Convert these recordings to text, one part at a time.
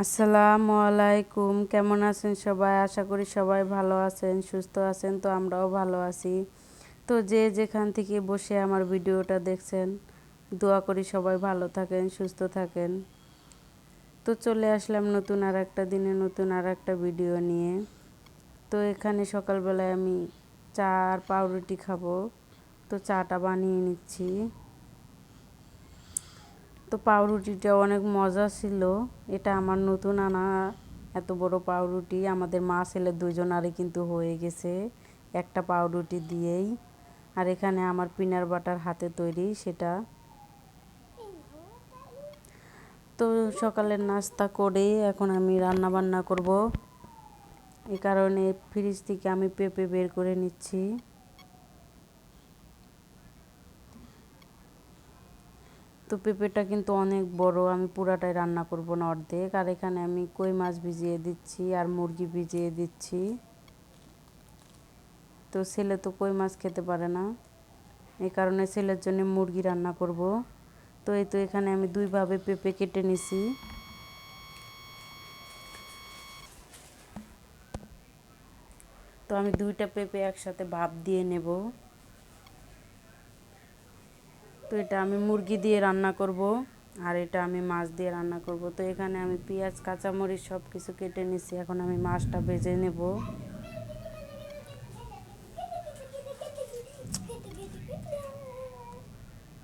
আসসালামু আলাইকুম। কেমন আছেন সবাই? আশা করি সবাই ভালো আছেন, সুস্থ আছেন। তো আমরাও ভালো আছি। তো যে যেখান থেকে বসে আমার ভিডিওটা দেখছেন, দোয়া করি সবাই ভালো থাকেন, সুস্থ থাকেন। তো চলে আসলাম নতুন আর একটা দিনে নতুন আর একটা ভিডিও নিয়ে। তো এখানে সকালবেলায় আমি চা আর পাউরুটি খাবো। তো চাটা বানিয়ে নিচ্ছি। তো পাউরুটিটা অনেক মজা ছিল। এটা আমার নতুন আনা এত বড় পাউরুটি। আমাদের মা ছেলে দুজনারই কিন্তু হয়ে গেছে একটা পাউরুটি দিয়েই। আর এখানে আমার পিনাট বাটার হাতে তৈরি সেটা। তো সকালের নাস্তা করে এখন আমি রান্না বান্না করব। এই কারণে ফ্রিজ থেকে আমি পেঁপে বের করে নিচ্ছি। তো পেঁপেটা কিন্তু অনেক বড়, আমি পুরাটাই রান্না করব না, অর্ধেক। আর এখানে আমি কই মাছ ভিজিয়ে দিচ্ছি আর মুরগি ভিজিয়ে দিচ্ছি। তো ছেলে তো কই মাছ খেতে পারে না, এই কারণে ছেলের জন্য মুরগি রান্না করব। তো এই তো এখানে আমি দুইভাবে পেঁপে কেটে নিছি। তো আমি দুইটা পেঁপে একসাথে ভাপ দিয়ে নেব। তো এটা আমি মুরগি দিয়ে রান্না করব আর এটা আমি মাছ দিয়ে রান্না করব। তো এখানে আমি পেঁয়াজ কাঁচামরিচ সব কিছু কেটে নিছি। এখন আমি মাছটা ভেজে নেব।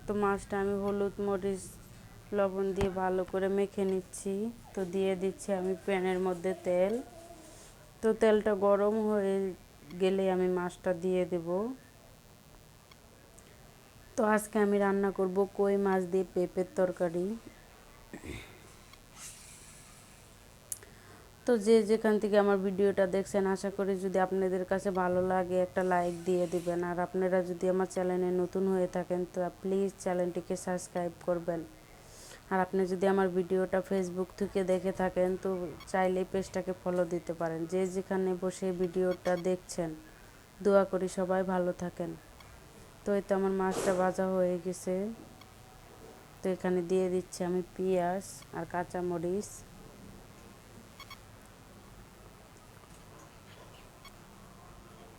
তো মাছটা আমি হলুদ মরিচ লবণ দিয়ে ভালো করে মেখে নিচ্ছি। তো দিয়ে দিচ্ছি আমি প্যানের মধ্যে তেল। তো তেলটা গরম হয়ে গেলে আমি মাছটা দিয়ে দেব। তো আজকে আমি রান্না করব কই মাছ দিয়ে পেঁপের তরকারি। তো যে যেখান থেকে আমার ভিডিওটা দেখছেন, আশা করি যদি আপনাদের কাছে ভালো লাগে একটা লাইক দিয়ে দিবেন। আর আপনারা যদি আমার চ্যানেলে নতুন হয়ে থাকেন তো প্লিজ চ্যানেলটিকে সাবস্ক্রাইব করবেন। আর আপনি যদি আমার ভিডিওটা ফেসবুক থেকে দেখে থাকেন তো চাইলেই পেজটাকে ফলো দিতে পারেন। যে যেখানে বসে ভিডিওটা দেখছেন, দোয়া করি সবাই ভালো থাকেন। তো এই তো আমার মাছটা ভাজা হয়ে গেছে। তো এখানে দিয়ে দিচ্ছি আমি পেঁয়াজ আর কাঁচামরিচ।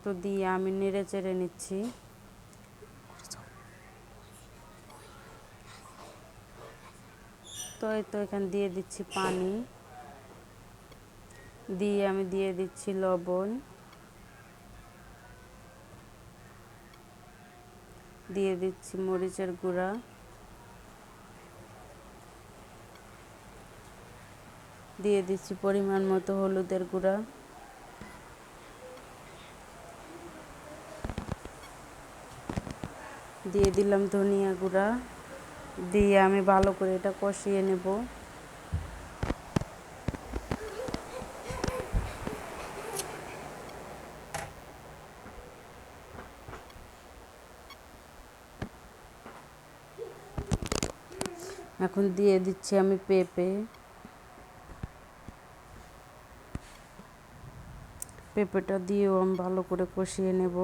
তো দিয়ে আমি নেড়ে চেড়ে নিচ্ছি। তো এই তো এখানে দিয়ে দিচ্ছি পানি, দিয়ে আমি দিয়ে দিচ্ছি লবণ, দিয়ে দিচ্ছি মরিচের গুঁড়া, দিয়ে দিচ্ছি পরিমাণ মতো হলুদের গুঁড়া, দিয়ে দিলাম ধনিয়া গুঁড়া, দিয়ে আমি ভালো করে এটা কষিয়ে নেব। এখন দিয়ে দিচ্ছি আমি পেঁপেটা দিয়েও আমি ভালো করে কষিয়ে নেব।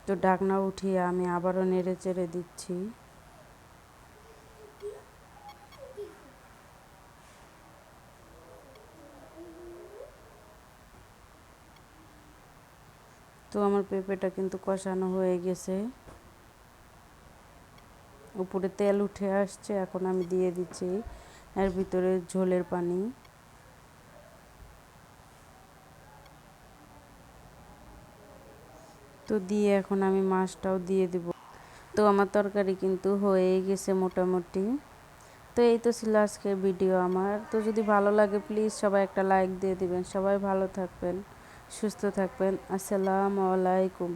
তো ঢাকনা উঠিয়ে আমি আবারও নেড়ে চেড়ে দিচ্ছি। তো আমার পেঁপেটা কিন্তু কষানো হয়ে গেছে, উপরে তেল উঠে আসছে। এখন আমি দিয়ে দিচ্ছি এর ভিতরে ঝোলের পানি। তো দিয়ে এখন আমি মাছটাও দিয়ে দিব। তো আমার তরকারি কিন্তু হয়েই গেছে মোটামুটি। তো এই তো ছিল আজকের ভিডিও আমার। তো যদি ভালো লাগে প্লিজ সবাই একটা লাইক দিয়ে দিবেন। সবাই ভালো থাকবেন, সুস্থ থাকবেন। আসসালামু আলাইকুম।